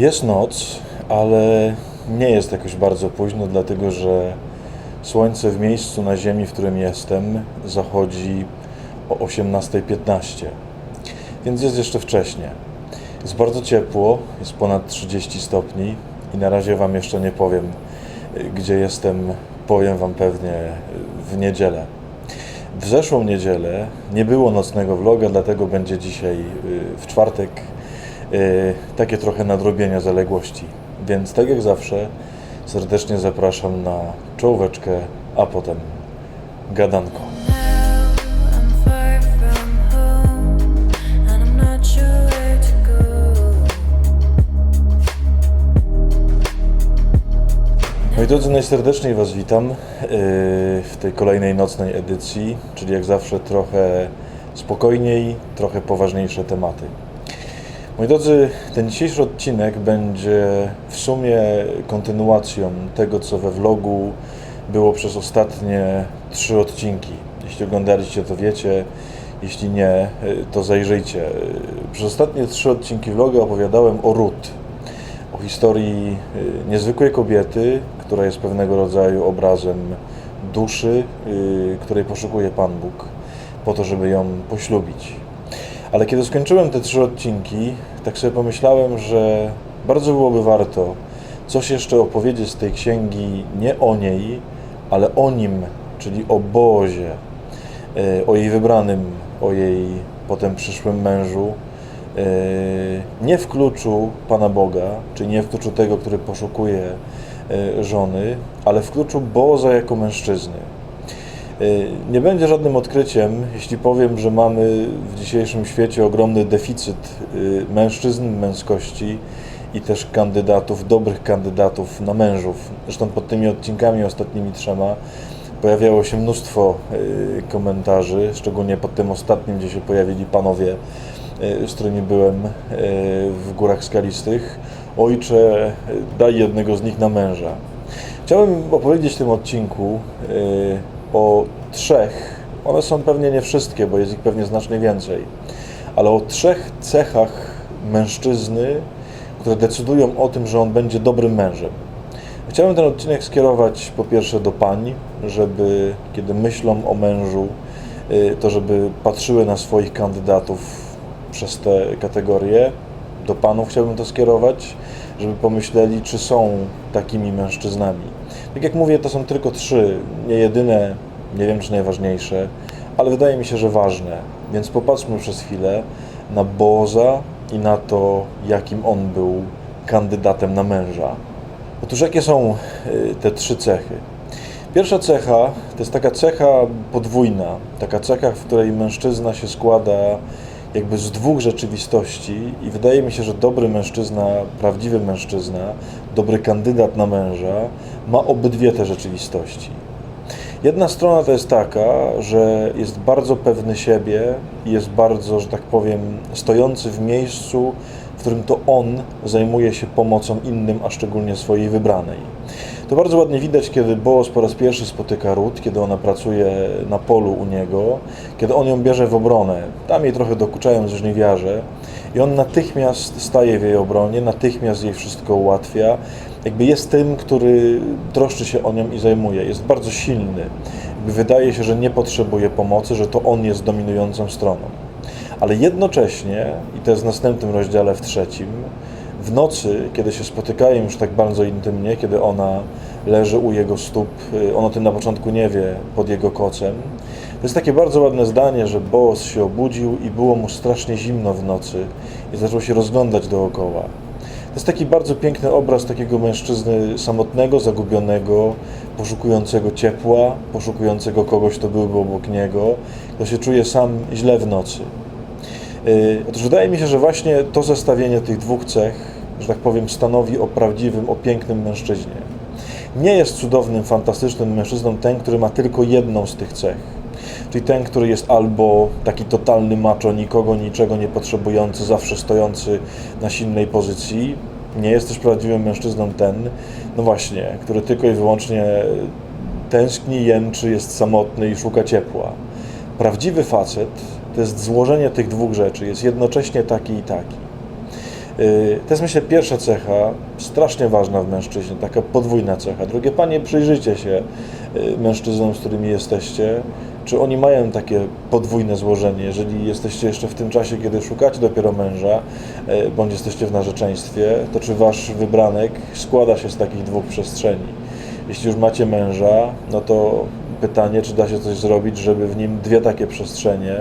Jest noc, ale nie jest jakoś bardzo późno, dlatego że słońce w miejscu na ziemi, w którym jestem, zachodzi o 18:15, więc jest jeszcze wcześnie. Jest bardzo ciepło, jest ponad 30 stopni i na razie Wam jeszcze nie powiem, gdzie jestem, powiem Wam pewnie w niedzielę. W zeszłą niedzielę nie było nocnego vloga, dlatego będzie dzisiaj w czwartek takie trochę nadrobienia zaległości. Więc tak jak zawsze serdecznie zapraszam na czołóweczkę, a potem gadanko. Moi drodzy, najserdeczniej Was witam w tej kolejnej nocnej edycji, czyli jak zawsze trochę spokojniej, trochę poważniejsze tematy. Moi drodzy, ten dzisiejszy odcinek będzie w sumie kontynuacją tego, co we vlogu było przez ostatnie 3 odcinki. Jeśli oglądaliście, to wiecie, jeśli nie, to zajrzyjcie. Przez ostatnie 3 odcinki vloga opowiadałem o Ruth, o historii niezwykłej kobiety, która jest pewnego rodzaju obrazem duszy, której poszukuje Pan Bóg po to, żeby ją poślubić. Ale kiedy skończyłem te 3 odcinki, tak sobie pomyślałem, że bardzo byłoby warto coś jeszcze opowiedzieć z tej księgi, nie o niej, ale o nim, czyli o Bozie, o jej wybranym, o jej potem przyszłym mężu, nie w kluczu Pana Boga, czyli nie w kluczu tego, który poszukuje żony, ale w kluczu Boza jako mężczyzny. Nie będzie żadnym odkryciem, jeśli powiem, że mamy w dzisiejszym świecie ogromny deficyt mężczyzn, męskości i też kandydatów, dobrych kandydatów na mężów. Zresztą pod tymi odcinkami ostatnimi 3 pojawiało się mnóstwo komentarzy, szczególnie pod tym ostatnim, gdzie się pojawili panowie, z którymi byłem w Górach Skalistych. Ojcze, daj jednego z nich na męża. Chciałem opowiedzieć w tym odcinku o 3, one są pewnie nie wszystkie, bo jest ich pewnie znacznie więcej, ale o 3 cechach mężczyzny, które decydują o tym, że on będzie dobrym mężem. Chciałem ten odcinek skierować po pierwsze do pań, żeby kiedy myślą o mężu, to żeby patrzyły na swoich kandydatów przez te kategorie. Do panów chciałbym to skierować, żeby pomyśleli, czy są takimi mężczyznami. Tak jak mówię, to są tylko 3, nie jedyne, nie wiem czy najważniejsze, ale wydaje mi się, że ważne. Więc popatrzmy przez chwilę na Boza i na to, jakim on był kandydatem na męża. Otóż jakie są te 3 cechy? Pierwsza cecha to jest taka cecha podwójna, taka cecha, w której mężczyzna się składa jakby z 2 rzeczywistości i wydaje mi się, że dobry mężczyzna, prawdziwy mężczyzna, dobry kandydat na męża ma obydwie te rzeczywistości. Jedna strona to jest taka, że jest bardzo pewny siebie i jest bardzo, że tak powiem, stojący w miejscu, w którym to on zajmuje się pomocą innym, a szczególnie swojej wybranej. To bardzo ładnie widać, kiedy Boaz po raz pierwszy spotyka Ruth, kiedy ona pracuje na polu u niego, kiedy on ją bierze w obronę. Tam jej trochę dokuczają żniwiarze i on natychmiast staje w jej obronie, natychmiast jej wszystko ułatwia. Jakby jest tym, który troszczy się o nią i zajmuje. Jest bardzo silny. Jakby wydaje się, że nie potrzebuje pomocy, że to on jest dominującą stroną. Ale jednocześnie, i to jest w następnym rozdziale, w 3, w nocy, kiedy się spotykają już tak bardzo intymnie, kiedy ona leży u jego stóp, on o tym na początku nie wie, pod jego kocem. To jest takie bardzo ładne zdanie, że Boaz się obudził i było mu strasznie zimno w nocy i zaczął się rozglądać dookoła. To jest taki bardzo piękny obraz takiego mężczyzny samotnego, zagubionego, poszukującego ciepła, poszukującego kogoś, kto byłby obok niego, kto się czuje sam źle w nocy. Otóż wydaje mi się, że właśnie to zestawienie tych 2 cech, że tak powiem, stanowi o prawdziwym, o pięknym mężczyźnie. Nie jest cudownym, fantastycznym mężczyzną ten, który ma tylko jedną z tych cech. Czyli ten, który jest albo taki totalny macho, nikogo, niczego nie potrzebujący, zawsze stojący na silnej pozycji. Nie jest też prawdziwym mężczyzną ten, no właśnie, który tylko i wyłącznie tęskni, jęczy, jest samotny i szuka ciepła. Prawdziwy facet to jest złożenie tych 2 rzeczy, jest jednocześnie taki i taki. To jest, myślę, pierwsza cecha, strasznie ważna w mężczyźnie, taka podwójna cecha. Drogie panie, przyjrzyjcie się mężczyznom, z którymi jesteście, czy oni mają takie podwójne złożenie. Jeżeli jesteście jeszcze w tym czasie, kiedy szukacie dopiero męża, bądź jesteście w narzeczeństwie, to czy wasz wybranek składa się z takich dwóch przestrzeni? Jeśli już macie męża, no to pytanie, czy da się coś zrobić, żeby w nim dwie takie przestrzenie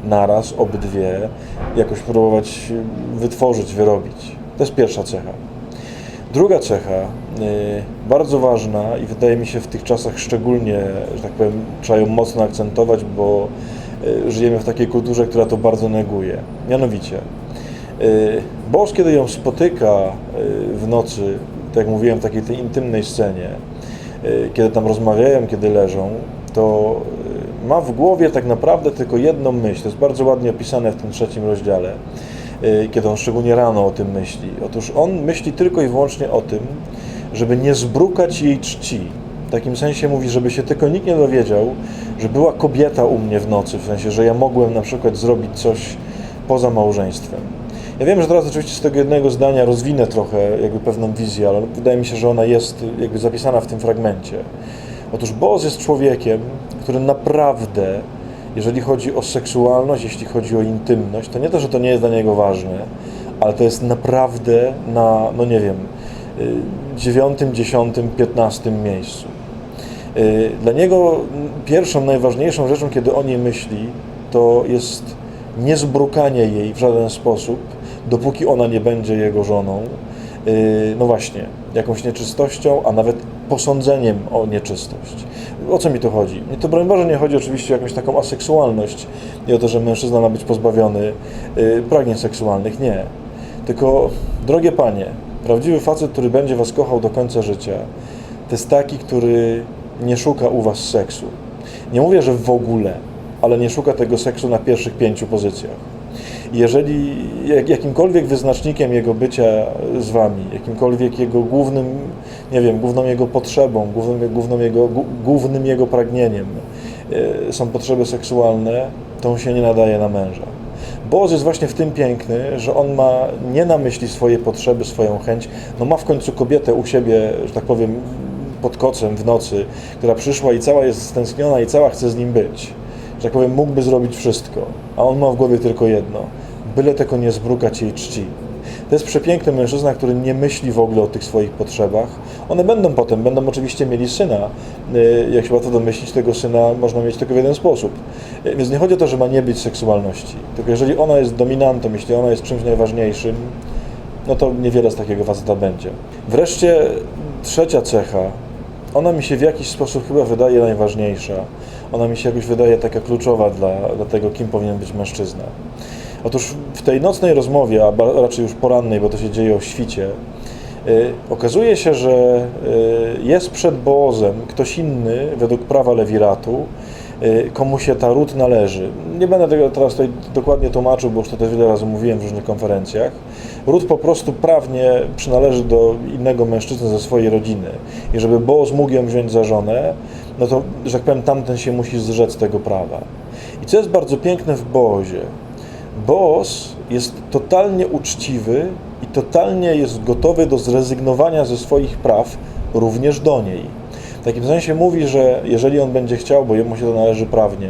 naraz, obydwie, jakoś próbować wytworzyć, wyrobić. To jest pierwsza cecha. Druga cecha, bardzo ważna i wydaje mi się w tych czasach szczególnie, że tak powiem, trzeba ją mocno akcentować, bo żyjemy w takiej kulturze, która to bardzo neguje. Mianowicie, Boż, kiedy ją spotyka w nocy, tak jak mówiłem, w takiej tej intymnej scenie, kiedy tam rozmawiają, kiedy leżą, to ma w głowie tak naprawdę tylko jedną myśl. To jest bardzo ładnie opisane w tym 3 rozdziale, kiedy on szczególnie rano o tym myśli. Otóż on myśli tylko i wyłącznie o tym, żeby nie zbrukać jej czci. W takim sensie mówi, żeby się tylko nikt nie dowiedział, że była kobieta u mnie w nocy, w sensie, że ja mogłem na przykład zrobić coś poza małżeństwem. Ja wiem, że teraz oczywiście z tego jednego zdania rozwinę trochę jakby pewną wizję, ale wydaje mi się, że ona jest jakby zapisana w tym fragmencie. Otóż Boaz jest człowiekiem, który naprawdę, jeżeli chodzi o seksualność, jeśli chodzi o intymność, to nie to, że to nie jest dla niego ważne, ale to jest naprawdę na, no nie wiem, 9., 10., 15. miejscu. Dla niego pierwszą, najważniejszą rzeczą, kiedy o niej myśli, to jest niezbrukanie jej w żaden sposób, dopóki ona nie będzie jego żoną, no właśnie, jakąś nieczystością, a nawet posądzeniem o nieczystość. O co mi tu chodzi? To broń Boże nie chodzi oczywiście o jakąś taką aseksualność i o to, że mężczyzna ma być pozbawiony pragnień seksualnych. Nie. Tylko, drogie panie, prawdziwy facet, który będzie was kochał do końca życia, to jest taki, który nie szuka u was seksu. Nie mówię, że w ogóle, ale nie szuka tego seksu na pierwszych 5 pozycjach. Jeżeli jakimkolwiek wyznacznikiem jego bycia z wami, jakimkolwiek jego głównym, nie wiem, główną jego potrzebą, głównym jego pragnieniem są potrzeby seksualne, to on się nie nadaje na męża. Boaz jest właśnie w tym piękny, że on ma nie na myśli swoje potrzeby, swoją chęć, no ma w końcu kobietę u siebie, że tak powiem, pod kocem w nocy, która przyszła i cała jest stęskniona i cała chce z nim być. Że tak powiem, mógłby zrobić wszystko, a on ma w głowie tylko jedno. Byle tylko nie zbrukać jej czci. To jest przepiękny mężczyzna, który nie myśli w ogóle o tych swoich potrzebach. One będą oczywiście mieli syna. Jak się łatwo domyślić, tego syna można mieć tylko w jeden sposób. Więc nie chodzi o to, że ma nie być seksualności. Tylko jeżeli ona jest dominantą, jeśli ona jest czymś najważniejszym, no to niewiele z takiego faceta będzie. Wreszcie trzecia cecha, ona mi się w jakiś sposób chyba wydaje najważniejsza. Ona mi się jakoś wydaje taka kluczowa dla tego, kim powinien być mężczyzna. Otóż w tej nocnej rozmowie, a raczej już porannej, bo to się dzieje o świcie, okazuje się, że jest przed Boazem ktoś inny, według prawa lewiratu, komu się ta ród należy. Nie będę tego teraz tutaj dokładnie tłumaczył, bo już to też wiele razy mówiłem w różnych konferencjach. Ród po prostu prawnie przynależy do innego mężczyzny ze swojej rodziny. I żeby Boaz mógł ją wziąć za żonę, no to, że tak powiem, tamten się musi zrzec tego prawa. I co jest bardzo piękne w Boazie, Boaz jest totalnie uczciwy i totalnie jest gotowy do zrezygnowania ze swoich praw również do niej. W takim sensie mówi, że jeżeli on będzie chciał, bo jemu się to należy prawnie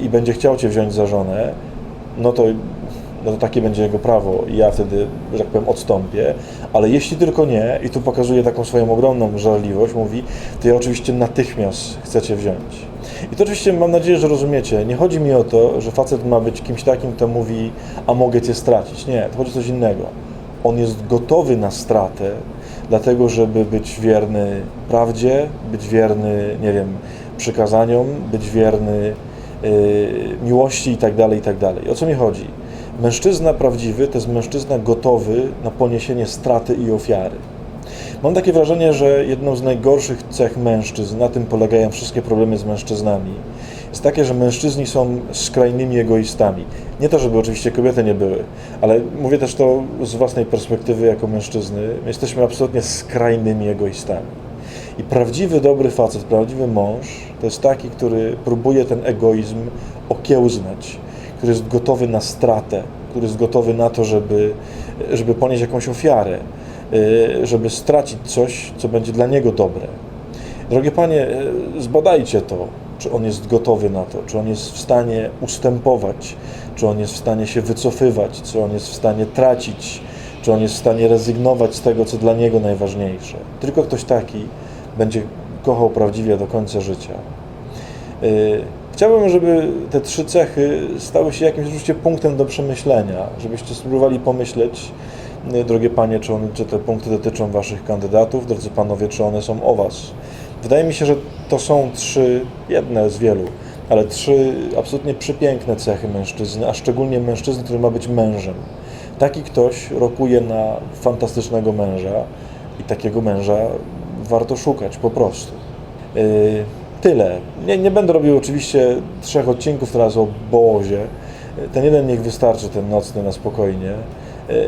i będzie chciał cię wziąć za żonę, no to takie będzie jego prawo i ja wtedy, że tak powiem, odstąpię, ale jeśli tylko nie, i tu pokazuje taką swoją ogromną żarliwość, mówi, to ja oczywiście natychmiast chcę cię wziąć. I to oczywiście mam nadzieję, że rozumiecie. Nie chodzi mi o to, że facet ma być kimś takim, kto mówi, a mogę cię stracić. Nie, to chodzi o coś innego. On jest gotowy na stratę, dlatego żeby być wierny prawdzie, być wierny, nie wiem, przykazaniom, być wierny miłości i tak dalej, i tak dalej. O co mi chodzi? Mężczyzna prawdziwy to jest mężczyzna gotowy na poniesienie straty i ofiary. Mam takie wrażenie, że jedną z najgorszych cech mężczyzn, na tym polegają wszystkie problemy z mężczyznami, jest takie, że mężczyźni są skrajnymi egoistami. Nie to, żeby oczywiście kobiety nie były, ale mówię też to z własnej perspektywy jako mężczyzny. My jesteśmy absolutnie skrajnymi egoistami. I prawdziwy, dobry facet, prawdziwy mąż to jest taki, który próbuje ten egoizm okiełznać, który jest gotowy na stratę, który jest gotowy na to, żeby ponieść jakąś ofiarę, żeby stracić coś, co będzie dla niego dobre. Drogie panie, zbadajcie to, czy on jest gotowy na to, czy on jest w stanie ustępować, czy on jest w stanie się wycofywać, czy on jest w stanie tracić, czy on jest w stanie rezygnować z tego, co dla niego najważniejsze. Tylko ktoś taki będzie kochał prawdziwie do końca życia. Chciałbym, żeby te 3 cechy stały się jakimś oczywiście punktem do przemyślenia, żebyście spróbowali pomyśleć, drogie panie, czy te punkty dotyczą waszych kandydatów, drodzy panowie, czy one są o was. Wydaje mi się, że to są 3, jedne z wielu, ale 3 absolutnie przepiękne cechy mężczyzny, a szczególnie mężczyzny, który ma być mężem. Taki ktoś rokuje na fantastycznego męża i takiego męża warto szukać po prostu. Tyle. Nie będę robił oczywiście 3 odcinków teraz o Boazie. Ten jeden niech wystarczy, ten nocny na spokojnie,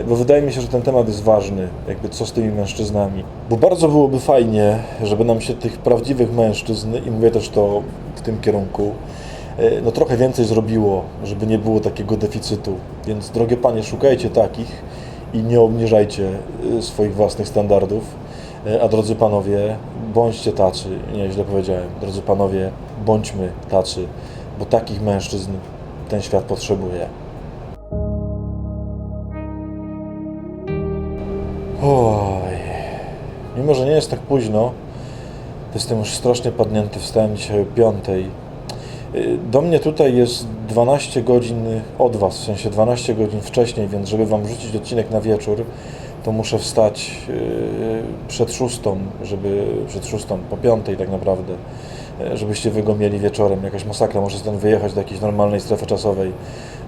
bo wydaje mi się, że ten temat jest ważny, jakby co z tymi mężczyznami. Bo bardzo byłoby fajnie, żeby nam się tych prawdziwych mężczyzn, i mówię też to w tym kierunku, no trochę więcej zrobiło, żeby nie było takiego deficytu. Więc drogie panie, szukajcie takich i nie obniżajcie swoich własnych standardów. A drodzy panowie, bądźcie tacy, nie, źle powiedziałem, drodzy panowie, bądźmy tacy, bo takich mężczyzn ten świat potrzebuje. Oj, mimo że nie jest tak późno, to jestem już strasznie padnięty, wstałem dzisiaj o 5:00. Do mnie tutaj jest 12 godzin od was, w sensie 12 godzin wcześniej, więc żeby wam wrzucić odcinek na wieczór, to muszę wstać przed 6:00, przed 6:00, po 5:00 tak naprawdę, żebyście wy go mieli wieczorem. Jakaś masakra, muszę stąd wyjechać do jakiejś normalnej strefy czasowej,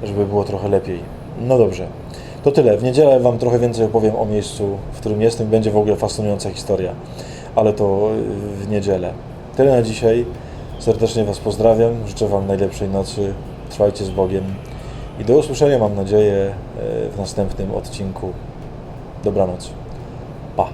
żeby było trochę lepiej. No dobrze, to tyle. W niedzielę wam trochę więcej opowiem o miejscu, w którym jestem. Będzie w ogóle fascynująca historia, ale to w niedzielę. Tyle na dzisiaj. Serdecznie was pozdrawiam, życzę wam najlepszej nocy, trwajcie z Bogiem i do usłyszenia, mam nadzieję, w następnym odcinku. Dobranoc. Pa.